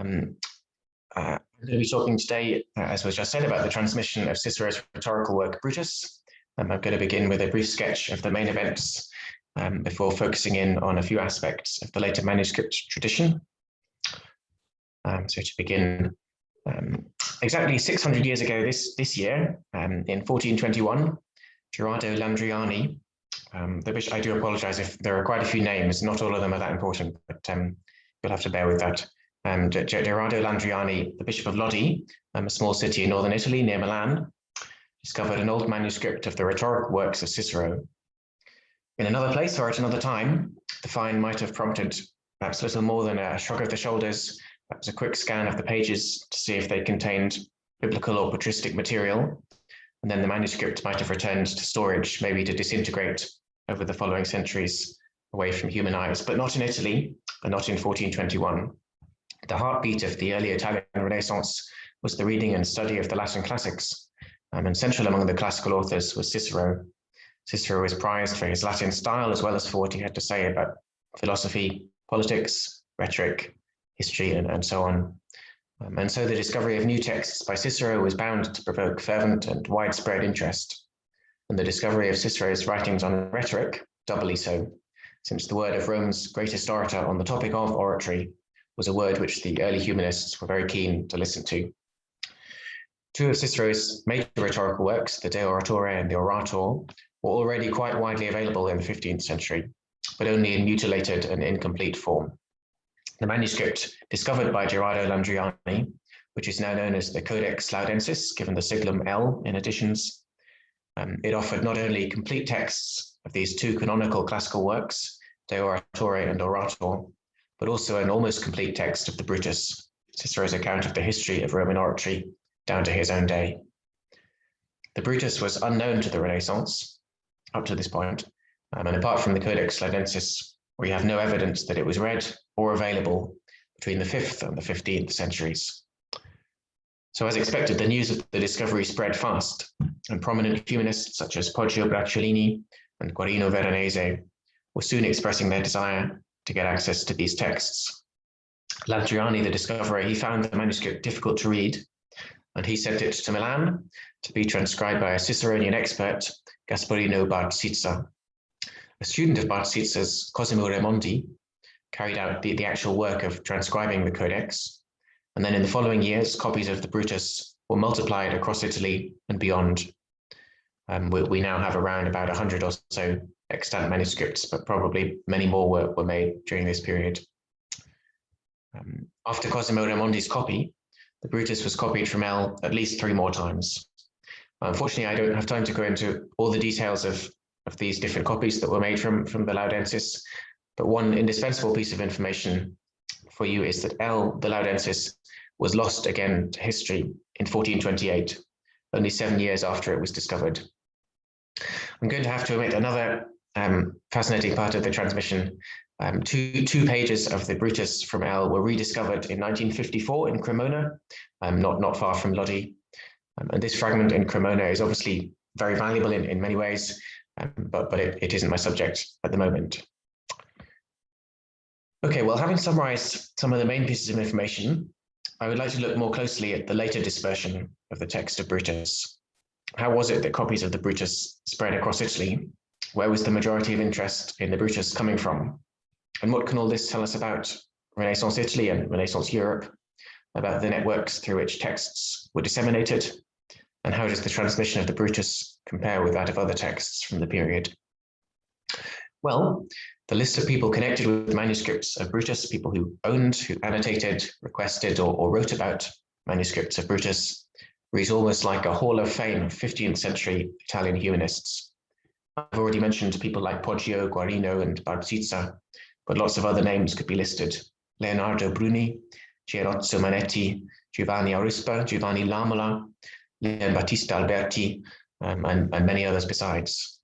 I'm going to be talking today, as was just said, about the transmission of Cicero's rhetorical work, Brutus. I'm going to begin with a brief sketch of the main events before focusing in on a few aspects of the later manuscript tradition. So to begin, exactly 600 years ago this year, in 1421, Gerardo Landriani, the bishop, I do apologize if there are quite a few names, not all of them are that important, but you'll have to bear with that. Gerardo Landriani, the Bishop of Lodi, a small city in northern Italy near Milan, discovered an old manuscript of the rhetoric works of Cicero. In another place or at another time, the find might have prompted perhaps little more than a shrug of the shoulders, perhaps a quick scan of the pages to see if they contained biblical or patristic material, and then the manuscript might have returned to storage, maybe to disintegrate over the following centuries away from human eyes, but not in Italy, and not in 1421. The heartbeat of the early Italian Renaissance was the reading and study of the Latin classics, and central among the classical authors was Cicero. Cicero was prized for his Latin style as well as for what he had to say about philosophy, politics, rhetoric, history, and so on. And so the discovery of new texts by Cicero was bound to provoke fervent and widespread interest. And the discovery of Cicero's writings on rhetoric, doubly so, since the word of Rome's greatest orator on the topic of oratory was a word which the early humanists were very keen to listen to. Two of Cicero's major rhetorical works, the De Oratore and the Orator, were already quite widely available in the 15th century, but only in mutilated and incomplete form. The manuscript discovered by Gerardo Landriani, which is now known as the Codex Laudensis, given the siglum L in editions, it offered not only complete texts of these two canonical classical works, De Oratore and Orator, but also an almost complete text of the Brutus, Cicero's account of the history of Roman oratory down to his own day. The Brutus was unknown to the Renaissance up to this point, and apart from the Codex Laudensis, we have no evidence that it was read or available between the 5th and the 15th centuries. So as expected, the news of the discovery spread fast, and prominent humanists such as Poggio Bracciolini and Guarino Veronese were soon expressing their desire to get access to these texts. Landriani, the discoverer, he found the manuscript difficult to read, and he sent it to Milan to be transcribed by a Ciceronian expert, Gasparino Bartizza. A student of Bartizza's, Cosimo Raimondi, carried out the actual work of transcribing the Codex, and then in the following years, copies of the Brutus were multiplied across Italy and beyond. We now have around about 100 or so extant manuscripts, but probably many more were made during this period. After Cosimo Raimondi's copy, the Brutus was copied from L at least 3 more times. Unfortunately, I don't have time to go into all the details of these different copies that were made from the Laudensis, but one indispensable piece of information for you is that L, the Laudensis, was lost again to history in 1428, only 7 years after it was discovered. I'm going to have to omit another fascinating part of the transmission. Two pages of the Brutus from L were rediscovered in 1954 in Cremona, not far from Lodi. And this fragment in Cremona is obviously very valuable in many ways, but it isn't my subject at the moment. Okay, well, having summarized some of the main pieces of information, I would like to look more closely at the later dispersion of the text of Brutus. How was it that copies of the Brutus spread across Italy? Where was the majority of interest in the Brutus coming from? And what can all this tell us about Renaissance Italy and Renaissance Europe, about the networks through which texts were disseminated, and how does the transmission of the Brutus compare with that of other texts from the period? Well, the list of people connected with manuscripts of Brutus, people who owned, who annotated, requested, or wrote about manuscripts of Brutus, reads almost like a hall of fame of 15th century Italian humanists. I've already mentioned people like Poggio, Guarino, and Bartizza, but lots of other names could be listed. Leonardo Bruni, Gierozzo Manetti, Giovanni Arispa, Giovanni Lamola, Leon Battista Alberti, and many others besides.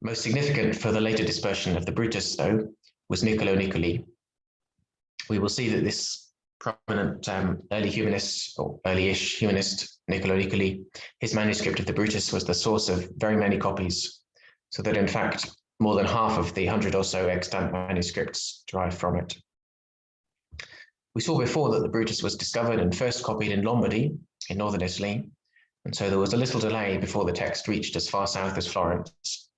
Most significant for the later dispersion of the Brutus, though, was Niccolò Niccoli. We will see that this prominent early humanist, or early-ish humanist, Niccolò Niccoli, his manuscript of the Brutus was the source of very many copies, so that in fact, more than half of the 100 or so extant manuscripts derived from it. We saw before that the Brutus was discovered and first copied in Lombardy, in northern Italy, and so there was a little delay before the text reached as far south as Florence.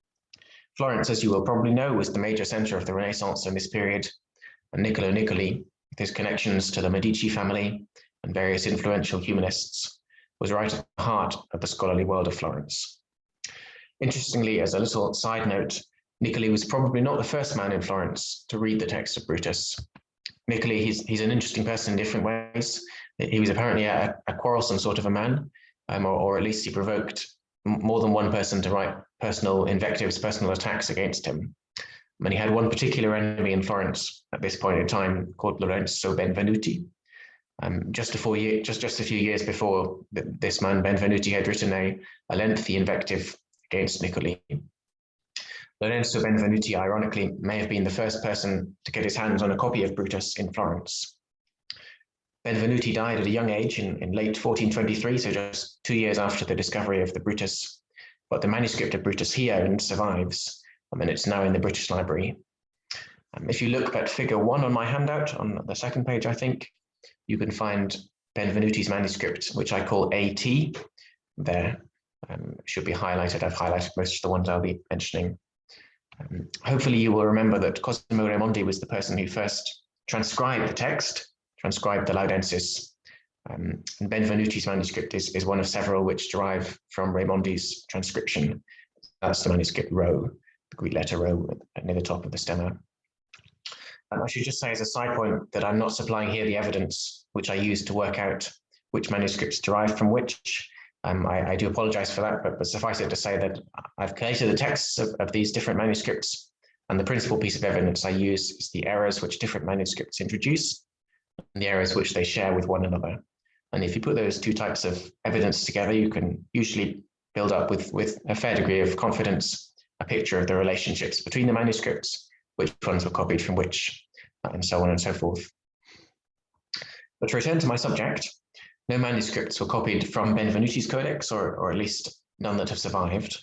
Florence, as you will probably know, was the major center of the Renaissance in this period, and Niccolò Niccoli, with his connections to the Medici family and various influential humanists, was right at the heart of the scholarly world of Florence. Interestingly, as a little side note, Niccoli was probably not the first man in Florence to read the text of Brutus. Niccoli, he's an interesting person in different ways. He was apparently a quarrelsome sort of a man, or at least he provoked more than one person to write personal invectives, personal attacks against him. And he had one particular enemy in Florence at this point in time called Lorenzo Benvenuti. Just a few years before, this man Benvenuti had written a lengthy invective against Niccoli. Lorenzo Benvenuti, ironically, may have been the first person to get his hands on a copy of Brutus in Florence. Benvenuti died at a young age in late 1423, so just 2 years after the discovery of the Brutus, but the manuscript of Brutus he owned survives, and it's now in the British Library. If you look at figure 1 on my handout, on the second page, I think, you can find Benvenuti's manuscript, which I call AT, there. Should be highlighted. I've highlighted most of the ones I'll be mentioning. Hopefully you will remember that Cosimo Raimondi was the person who first transcribed the text, transcribed the Laudensis, and Benvenuti's manuscript is one of several which derive from Raimondi's transcription. That's the manuscript Rho, the Greek letter Rho near the top of the stemma. I should just say as a side point that I'm not supplying here the evidence which I used to work out which manuscripts derive from which. I do apologize for that, but suffice it to say that I've collated the texts of these different manuscripts, and the principal piece of evidence I use is the errors which different manuscripts introduce and the errors which they share with one another. And if you put those two types of evidence together, you can usually build up with a fair degree of confidence a picture of the relationships between the manuscripts, which ones were copied from which, and so on and so forth. But to return to my subject, no manuscripts were copied from Benvenuti's codex, or at least none that have survived.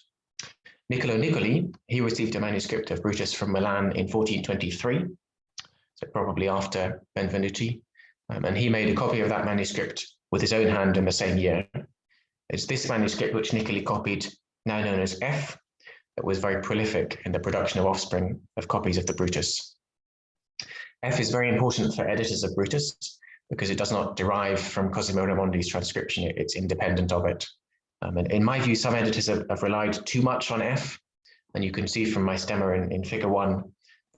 Niccolò Niccoli, he received a manuscript of Brutus from Milan in 1423, so probably after Benvenuti, and he made a copy of that manuscript with his own hand in the same year. It's this manuscript which Niccoli copied, now known as F, that was very prolific in the production of offspring of copies of the Brutus. F is very important for editors of Brutus, because it does not derive from Cosimo Raimondi's transcription, it's independent of it. And in my view, some editors have relied too much on F, and you can see from my stemma in figure 1,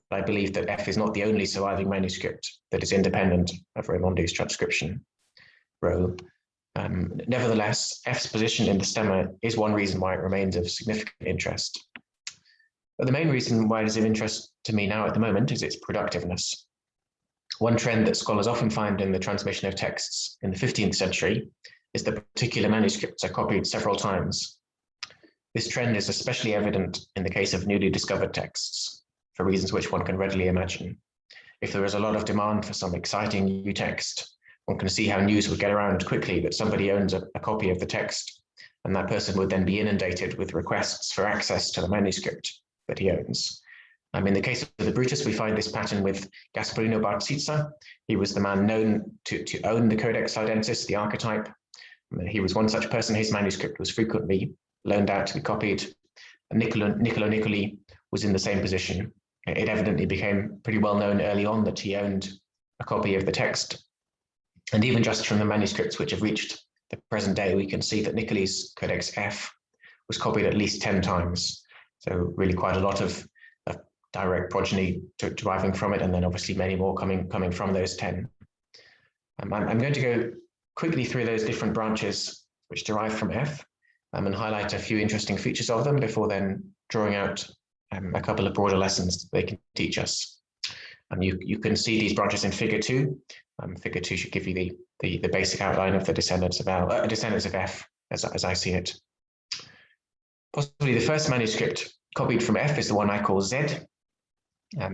that I believe that F is not the only surviving manuscript that is independent of Raimondi's transcription. Nevertheless, F's position in the stemma is one reason why it remains of significant interest. But the main reason why it is of interest to me now at the moment is its productiveness. One trend that scholars often find in the transmission of texts in the 15th century is that particular manuscripts are copied several times. This trend is especially evident in the case of newly discovered texts, for reasons which one can readily imagine. If there is a lot of demand for some exciting new text, one can see how news would get around quickly that somebody owns a copy of the text, and that person would then be inundated with requests for access to the manuscript that he owns. In the case of the Brutus, we find this pattern with Gasparino Barzizza. He was the man known to own the Codex Laudensis, the archetype. He was one such person. His manuscript was frequently loaned out to be copied. And Niccolò Niccoli was in the same position. It evidently became pretty well known early on that he owned a copy of the text. And even just from the manuscripts which have reached the present day, we can see that Niccoli's Codex F was copied at least 10 times. So really quite a lot of direct progeny deriving from it, and then obviously many more coming from those 10. I'm going to go quickly through those different branches which derive from F, and highlight a few interesting features of them before then drawing out a couple of broader lessons they can teach us. You can see these branches in figure 2. Figure 2 should give you the basic outline of the descendants of F as I see it. Possibly the first manuscript copied from F is the one I call Z.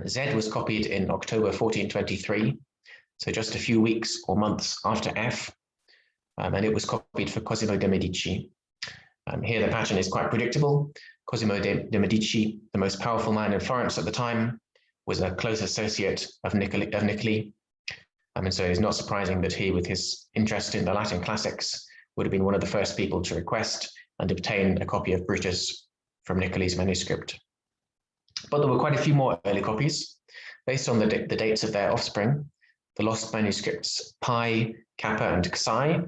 Z was copied in October 1423, so just a few weeks or months after F, and it was copied for Cosimo de' Medici. Here the pattern is quite predictable. Cosimo de' Medici, the most powerful man in Florence at the time, was a close associate of Niccoli. And so it's not surprising that he, with his interest in the Latin classics, would have been one of the first people to request and obtain a copy of Brutus from Niccoli's manuscript. But there were quite a few more early copies. Based on the dates of their offspring, the lost manuscripts Pi, Kappa, and Xi,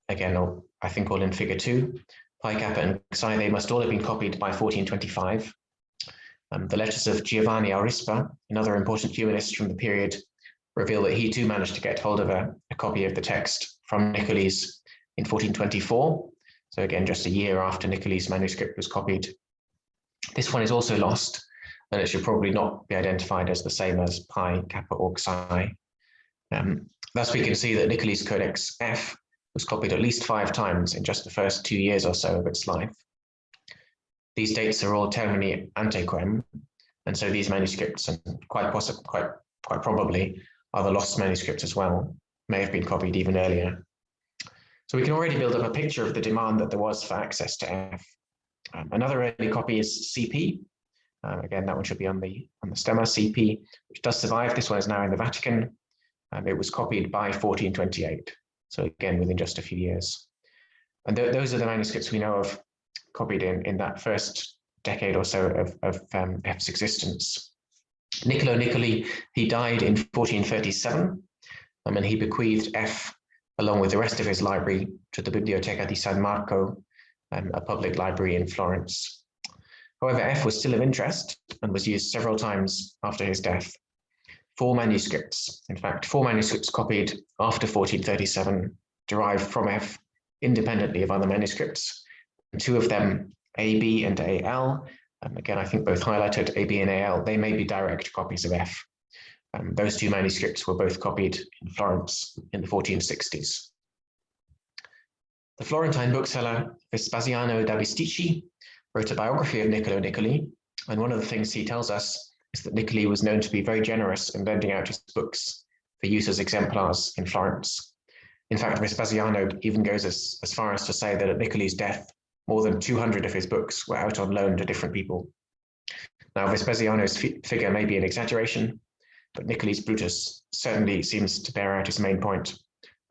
again, I think all in figure 2, Pi, Kappa, and Xi, they must all have been copied by 1425. The letters of Giovanni Aurispa, another important humanist from the period, reveal that he too managed to get hold of a copy of the text from Niccoli's in 1424. So again, just a year after Niccoli's manuscript was copied. This one is also lost, and it should probably not be identified as the same as Pi, Kappa, or Xi. Thus, we can see that Niccoli's Codex F was copied at least 5 times in just the first 2 years or so of its life. These dates are all termini antequem, and so these manuscripts, and quite probably, are the lost manuscripts as well, may have been copied even earlier. So we can already build up a picture of the demand that there was for access to F. Another early copy is CP. Again, that one should be on the stemma, CP, which does survive. This one is now in the Vatican. It was copied by 1428. So again, within just a few years. And those are the manuscripts we know of copied in that first decade or so of F's existence. Niccolò Niccoli, he died in 1437, and he bequeathed F along with the rest of his library to the Biblioteca di San Marco, a public library in Florence. However, F was still of interest and was used several times after his death. 4 manuscripts, in fact, 4 manuscripts copied after 1437 derived from F independently of other manuscripts. And 2 of them, A, B, and AL, again, I think both highlighted A, B, and AL, they may be direct copies of F. Those 2 manuscripts were both copied in Florence in the 1460s. The Florentine bookseller Vespasiano da Bisticci wrote a biography of Niccolò Niccoli, and one of the things he tells us is that Niccoli was known to be very generous in lending out his books for use as exemplars in Florence. In fact, Vespasiano even goes as far as to say that at Niccoli's death, more than 200 of his books were out on loan to different people. Now, Vespasiano's figure may be an exaggeration, but Niccoli's Brutus certainly seems to bear out his main point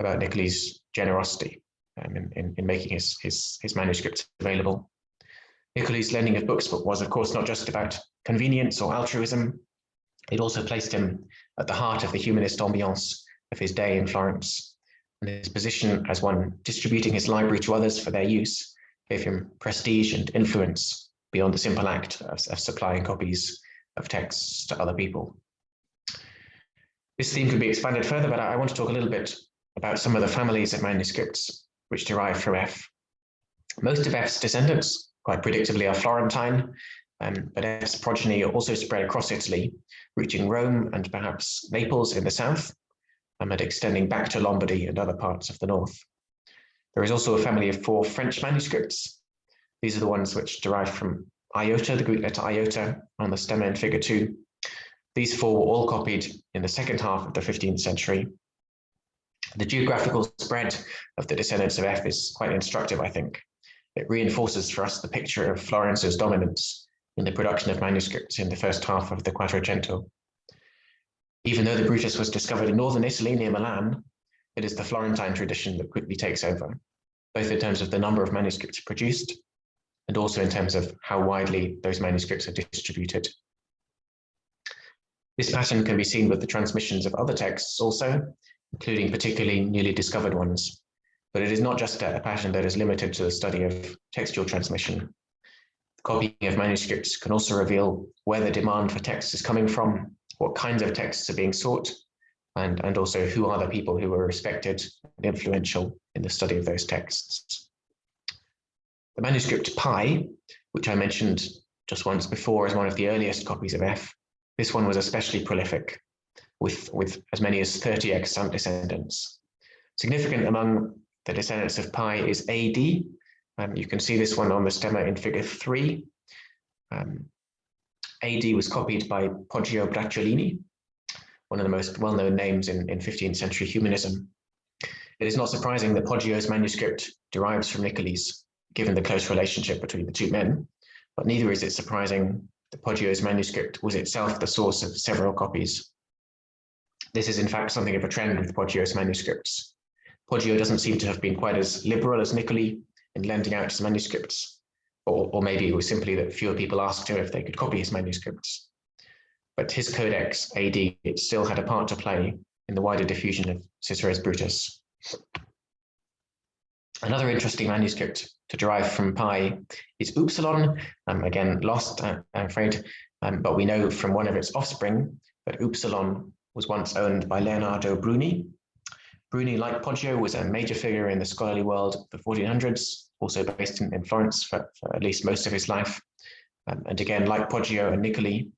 about Niccoli's generosity in making his manuscripts available. Niccoli's lending of books was, of course, not just about convenience or altruism. It also placed him at the heart of the humanist ambiance of his day in Florence, and his position as one distributing his library to others for their use gave him prestige and influence beyond the simple act of supplying copies of texts to other people. This theme could be expanded further, but I want to talk a little bit about some of the families of manuscripts which derive from F. Most of F's descendants, quite predictably, are Florentine, but F's progeny also spread across Italy, reaching Rome and perhaps Naples in the south, and extending back to Lombardy and other parts of the north. There is also a family of 4 French manuscripts. These are the ones which derive from iota, the Greek letter iota, on the stemma in figure 2. These 4 were all copied in the second half of the 15th century. The geographical spread of the descendants of F is quite instructive, I think. It reinforces for us the picture of Florence's dominance in the production of manuscripts in the first half of the Quattrocento. Even though the Brutus was discovered in northern Italy near Milan, it is the Florentine tradition that quickly takes over, both in terms of the number of manuscripts produced and also in terms of how widely those manuscripts are distributed. This pattern can be seen with the transmissions of other texts also, including particularly newly discovered ones. But it is not just a pattern that is limited to the study of textual transmission. The copying of manuscripts can also reveal where the demand for text is coming from, what kinds of texts are being sought, and also who are the people who are respected and influential in the study of those texts. The manuscript Pi, which I mentioned just once before as one of the earliest copies of F, this one was especially prolific, with as many as 30 extant descendants. Significant among the descendants of Pi is AD. You can see this one on the stemma in figure 3. AD was copied by Poggio Bracciolini, one of the most well-known names in 15th century humanism. It is not surprising that Poggio's manuscript derives from Niccoli's, given the close relationship between the 2 men, but neither is it surprising that Poggio's manuscript was itself the source of several copies. This is in fact something of a trend with Poggio's manuscripts. Poggio doesn't seem to have been quite as liberal as Niccoli in lending out his manuscripts, or maybe it was simply that fewer people asked him if they could copy his manuscripts. But his Codex AD, it still had a part to play in the wider diffusion of Cicero's Brutus. Another interesting manuscript to derive from Pi is Upsilon, again lost, I'm afraid, but we know from one of its offspring that Upsilon was once owned by Leonardo Bruni. Bruni, like Poggio, was a major figure in the scholarly world of the 1400s, also based in Florence for at least most of his life. And again, like Poggio and Niccoli,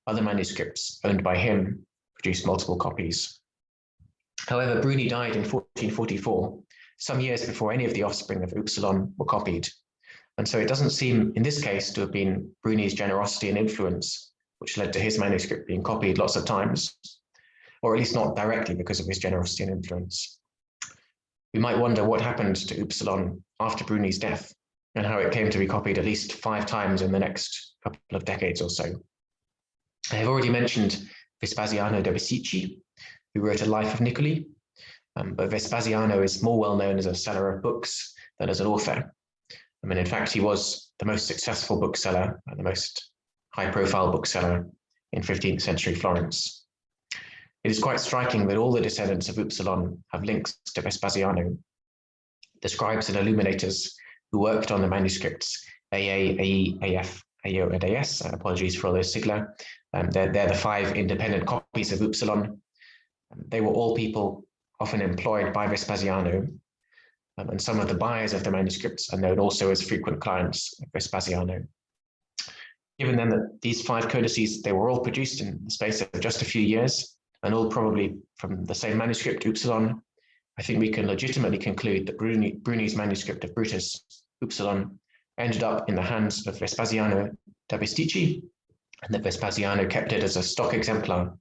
other manuscripts owned by him produced multiple copies. However, Bruni died in 1444, some years before any of the offspring of Upsilon were copied. And so it doesn't seem, in this case, to have been Bruni's generosity and influence which led to his manuscript being copied lots of times, or at least not directly because of his generosity and influence. We might wonder what happened to Upsilon after Bruni's death and how it came to be copied at least 5 times in the next couple of decades or so. I have already mentioned Vespasiano da Bisici, who wrote a life of Niccoli, but Vespasiano is more well known as a seller of books than as an author. I mean, in fact, he was the most successful bookseller and the most high-profile bookseller in 15th century Florence. It is quite striking that all the descendants of Upsilon have links to Vespasiano. The scribes and illuminators who worked on the manuscripts AA, AE, AF, AO, and AS, apologies for all those sigla, they're the 5 independent copies of Upsilon. They were all people often employed by Vespasiano, and some of the buyers of the manuscripts are known also as frequent clients of Vespasiano. Given then that these 5 codices, they were all produced in the space of just a few years, and all probably from the same manuscript, Upsilon, I think we can legitimately conclude that Bruni's manuscript of Brutus, Upsilon, ended up in the hands of Vespasiano da Bisici, and that Vespasiano kept it as a stock exemplar,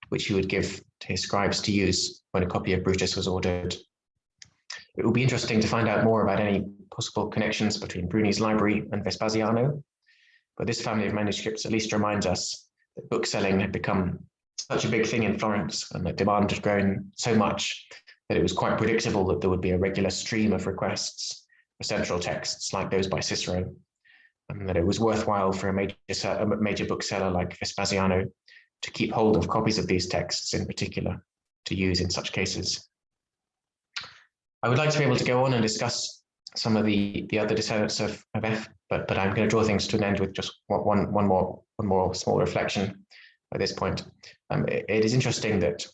which he would give to his scribes to use when a copy of Brutus was ordered. It will be interesting to find out more about any possible connections between Bruni's library and Vespasiano, but this family of manuscripts at least reminds us that bookselling had become such a big thing in Florence and that demand had grown so much that it was quite predictable that there would be a regular stream of requests for central texts like those by Cicero, and that it was worthwhile for a major bookseller like Vespasiano to keep hold of copies of these texts in particular to use in such cases. I would like to be able to go on and discuss some of the other descendants of F, but I'm going to draw things to an end with just one more small reflection at this point. It is interesting that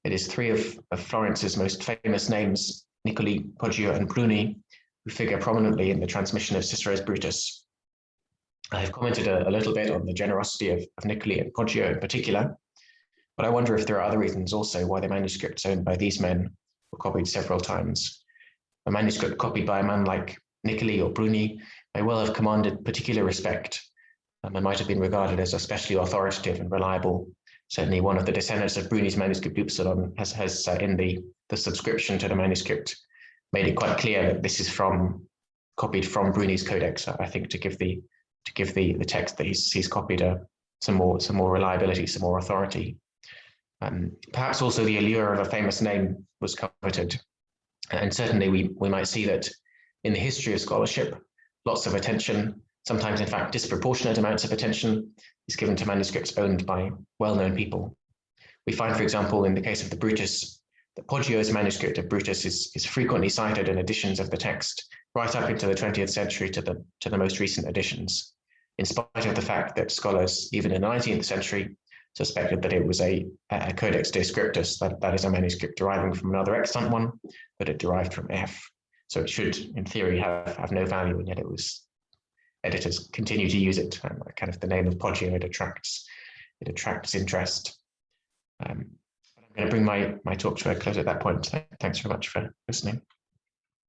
it is 3 of Florence's most famous names, Niccoli, Poggio, and Bruni, who figure prominently in the transmission of Cicero's Brutus. I have commented a little bit on the generosity of Niccoli and Poggio in particular, but I wonder if there are other reasons also why the manuscripts owned by these men were copied several times. A manuscript copied by a man like Niccoli or Bruni may well have commanded particular respect, and might have been regarded as especially authoritative and reliable. Certainly one of the descendants of Bruni's manuscript Upsilon has in the subscription to the manuscript made it quite clear that this is copied from Bruni's Codex, I think, to give the text that he's copied some more reliability, some more authority. Perhaps also the allure of a famous name was coveted. And certainly we might see that in the history of scholarship, lots of attention, sometimes in fact disproportionate amounts of attention, is given to manuscripts owned by well-known people. We find, for example, in the case of the Brutus, that Poggio's manuscript of Brutus is frequently cited in editions of the text, right up into the 20th century to the most recent editions, in spite of the fact that scholars, even in the 19th century, suspected that it was a Codex Descriptus, that is a manuscript deriving from another extant one, but it derived from F. So it should, in theory, have no value, and yet editors continue to use it. Kind of the name of Poggio, it attracts interest. I'm going to bring my talk to a close at that point. Thanks very much for listening.